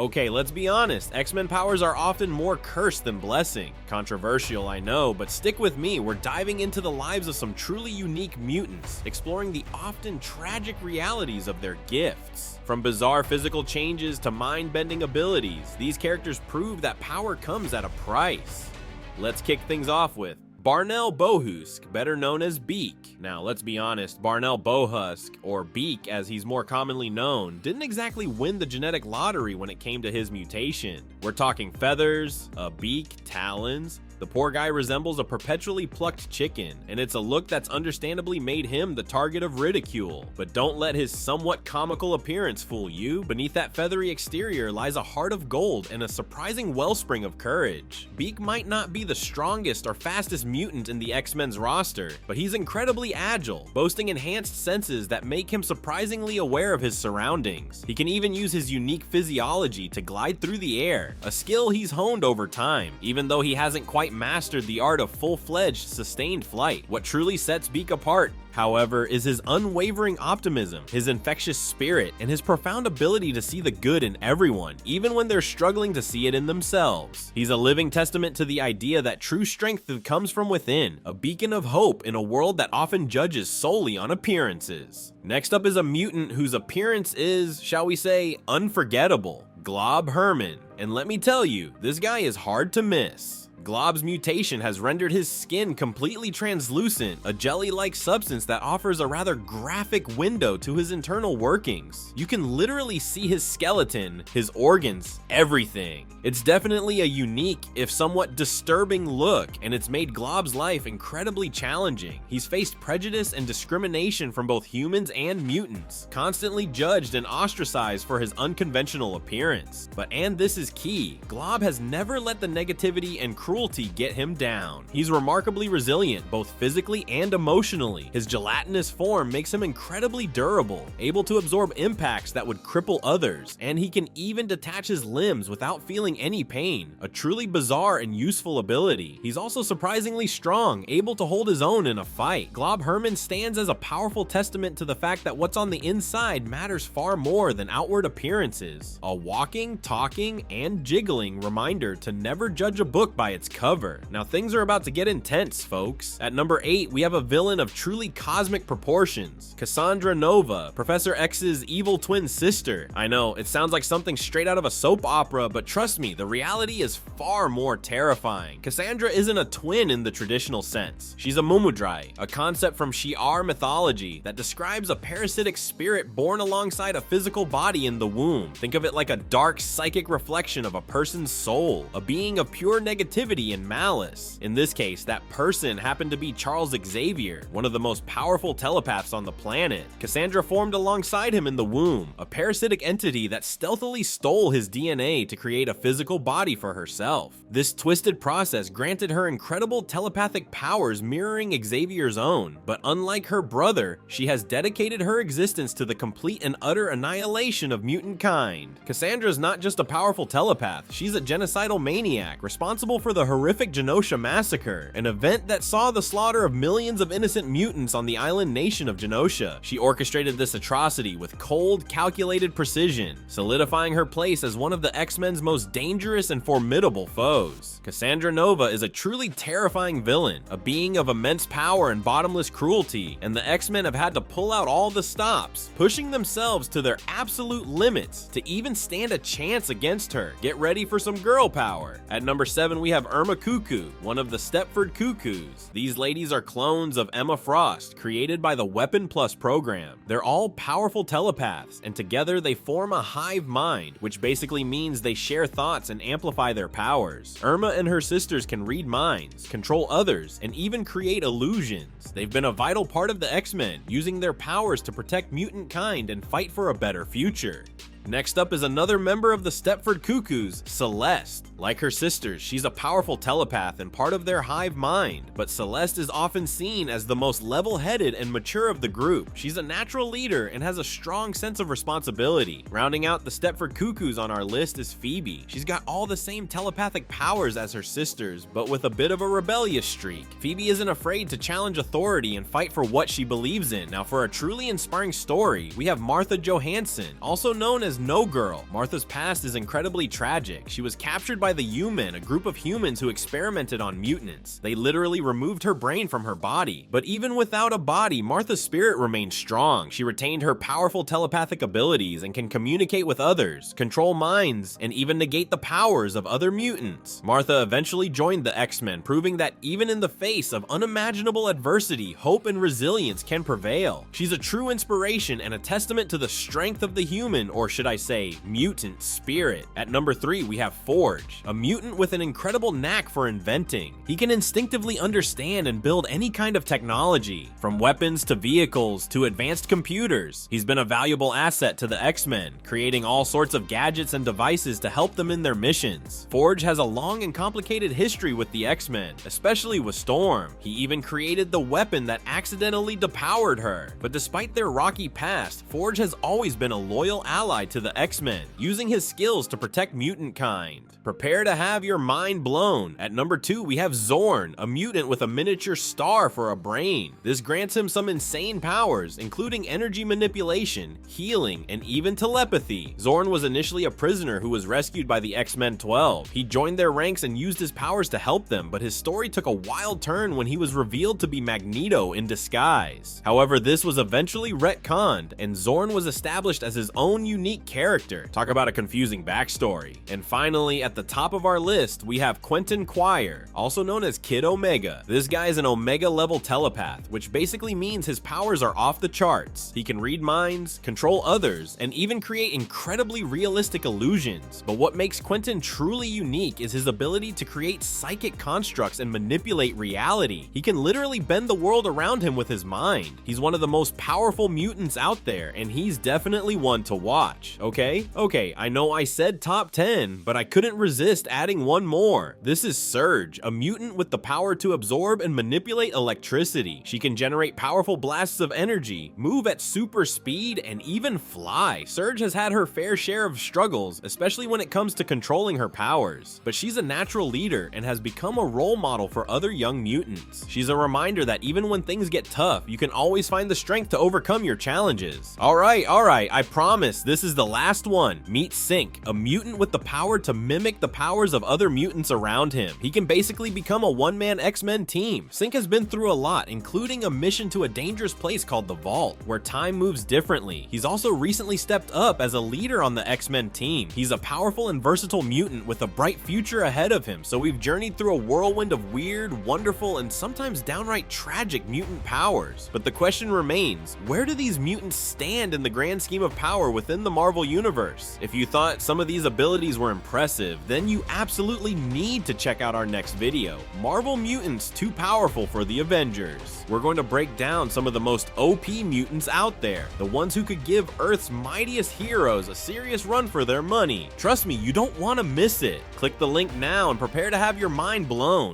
Okay, let's be honest, X-Men powers are often more curse than blessing. Controversial, I know, but stick with me, we're diving into the lives of some truly unique mutants, exploring the often tragic realities of their gifts. From bizarre physical changes to mind-bending abilities, these characters prove that power comes at a price. Let's kick things off with Barnell Bohusk, better known as Beak. Now, let's be honest, Barnell Bohusk, or Beak as he's more commonly known, didn't exactly win the genetic lottery when it came to his mutation. We're talking feathers, a beak, talons. The poor guy resembles a perpetually plucked chicken, and it's a look that's understandably made him the target of ridicule. But don't let his somewhat comical appearance fool you. Beneath that feathery exterior lies a heart of gold and a surprising wellspring of courage. Beak might not be the strongest or fastest mutant in the X-Men's roster, but he's incredibly agile, boasting enhanced senses that make him surprisingly aware of his surroundings. He can even use his unique physiology to glide through the air, a skill he's honed over time, even though he hasn't quite mastered the art of full-fledged sustained flight. What truly sets Beak apart, however, is his unwavering optimism, his infectious spirit, and his profound ability to see the good in everyone, even when they're struggling to see it in themselves. He's a living testament to the idea that true strength comes from within, a beacon of hope in a world that often judges solely on appearances. Next up is a mutant whose appearance is, shall we say, unforgettable, Glob Herman. And let me tell you, this guy is hard to miss. Glob's mutation has rendered his skin completely translucent, a jelly-like substance that offers a rather graphic window to his internal workings. You can literally see his skeleton, his organs, everything. It's definitely a unique, if somewhat disturbing look, and it's made Glob's life incredibly challenging. He's faced prejudice and discrimination from both humans and mutants, constantly judged and ostracized for his unconventional appearance. And this is key, Glob has never let the negativity and cruelty get him down. He's remarkably resilient, both physically and emotionally. His gelatinous form makes him incredibly durable, able to absorb impacts that would cripple others, and he can even detach his limbs without feeling any pain, a truly bizarre and useful ability. He's also surprisingly strong, able to hold his own in a fight. Glob Herman stands as a powerful testament to the fact that what's on the inside matters far more than outward appearances. A walking, talking, and jiggling reminder to never judge a book by its cover. Now things are about to get intense, folks. At number 8, we have a villain of truly cosmic proportions, Cassandra Nova, Professor X's evil twin sister. I know, it sounds like something straight out of a soap opera, but trust me, the reality is far more terrifying. Cassandra isn't a twin in the traditional sense. She's a mumudrai, a concept from Shi'ar mythology that describes a parasitic spirit born alongside a physical body in the womb. Think of it like a dark psychic reflection of a person's soul, a being of pure negativity and malice. In this case, that person happened to be Charles Xavier, one of the most powerful telepaths on the planet. Cassandra formed alongside him in the womb, a parasitic entity that stealthily stole his DNA to create a physical body for herself. This twisted process granted her incredible telepathic powers mirroring Xavier's own, but unlike her brother, she has dedicated her existence to the complete and utter annihilation of mutant kind. Cassandra's not just a powerful telepath, she's a genocidal maniac responsible for the horrific Genosha massacre, an event that saw the slaughter of millions of innocent mutants on the island nation of Genosha. She orchestrated this atrocity with cold, calculated precision, solidifying her place as one of the X-Men's most dangerous and formidable foes. Cassandra Nova is a truly terrifying villain, a being of immense power and bottomless cruelty, and the X-Men have had to pull out all the stops, pushing themselves to their absolute limits to even stand a chance against her. Get ready for some girl power. At number 7, we have Irma Cuckoo, one of the Stepford Cuckoos. These ladies are clones of Emma Frost, created by the Weapon Plus program. They're all powerful telepaths, and together they form a hive mind, which basically means they share thoughts and amplify their powers. Irma and her sisters can read minds, control others, and even create illusions. They've been a vital part of the X-Men, using their powers to protect mutant kind and fight for a better future. Next up is another member of the Stepford Cuckoos, Celeste. Like her sisters, she's a powerful telepath and part of their hive mind, but Celeste is often seen as the most level-headed and mature of the group. She's a natural leader and has a strong sense of responsibility. Rounding out the Stepford Cuckoos on our list is Phoebe. She's got all the same telepathic powers as her sisters, but with a bit of a rebellious streak. Phoebe isn't afraid to challenge authority and fight for what she believes in. Now, for a truly inspiring story, we have Martha Johansson, also known as as No Girl. Martha's past is incredibly tragic. She was captured by the U-Men, a group of humans who experimented on mutants. They literally removed her brain from her body. But even without a body, Martha's spirit remained strong. She retained her powerful telepathic abilities and can communicate with others, control minds, and even negate the powers of other mutants. Martha eventually joined the X-Men, proving that even in the face of unimaginable adversity, hope and resilience can prevail. She's a true inspiration and a testament to the strength of the human, or should I say, mutant spirit. At number 3, we have Forge, a mutant with an incredible knack for inventing. He can instinctively understand and build any kind of technology, from weapons to vehicles to advanced computers. He's been a valuable asset to the X-Men, creating all sorts of gadgets and devices to help them in their missions. Forge has a long and complicated history with the X-Men, especially with Storm. He even created the weapon that accidentally depowered her. But despite their rocky past, Forge has always been a loyal ally to the X-Men, using his skills to protect mutant kind. Prepare to have your mind blown. At number 2, we have Xorn, a mutant with a miniature star for a brain. This grants him some insane powers, including energy manipulation, healing, and even telepathy. Xorn was initially a prisoner who was rescued by the X-Men 12. He joined their ranks and used his powers to help them, but his story took a wild turn when he was revealed to be Magneto in disguise. However, this was eventually retconned, and Xorn was established as his own unique character. Talk about a confusing backstory. And finally, at the top of our list, we have Quentin Quire, also known as Kid Omega. This guy is an Omega level telepath, which basically means his powers are off the charts. He can read minds, control others, and even create incredibly realistic illusions. But what makes Quentin truly unique is his ability to create psychic constructs and manipulate reality. He can literally bend the world around him with his mind. He's one of the most powerful mutants out there, and he's definitely one to watch, okay? Okay, I know I said top 10, but I couldn't resist adding one more. This is Surge, a mutant with the power to absorb and manipulate electricity. She can generate powerful blasts of energy, move at super speed, and even fly. Surge has had her fair share of struggles, especially when it comes to controlling her powers, but she's a natural leader and has become a role model for other young mutants. She's a reminder that even when things get tough, you can always find the strength to overcome your challenges. Alright, I promise this is the last one. Meet Synch, a mutant with the power to mimic the powers of other mutants around him. He can basically become a one-man X-Men team. Synch has been through a lot, including a mission to a dangerous place called the Vault, where time moves differently. He's also recently stepped up as a leader on the X-Men team. He's a powerful and versatile mutant with a bright future ahead of him, so we've journeyed through a whirlwind of weird, wonderful, and sometimes downright tragic mutant powers. But the question remains, where do these mutants stand in the grand scheme of power within the Marvel Universe? If you thought some of these abilities were impressive, then you absolutely need to check out our next video, Marvel Mutants Too Powerful for the Avengers. We're going to break down some of the most OP mutants out there, the ones who could give Earth's mightiest heroes a serious run for their money. Trust me, you don't want to miss it. Click the link now and prepare to have your mind blown.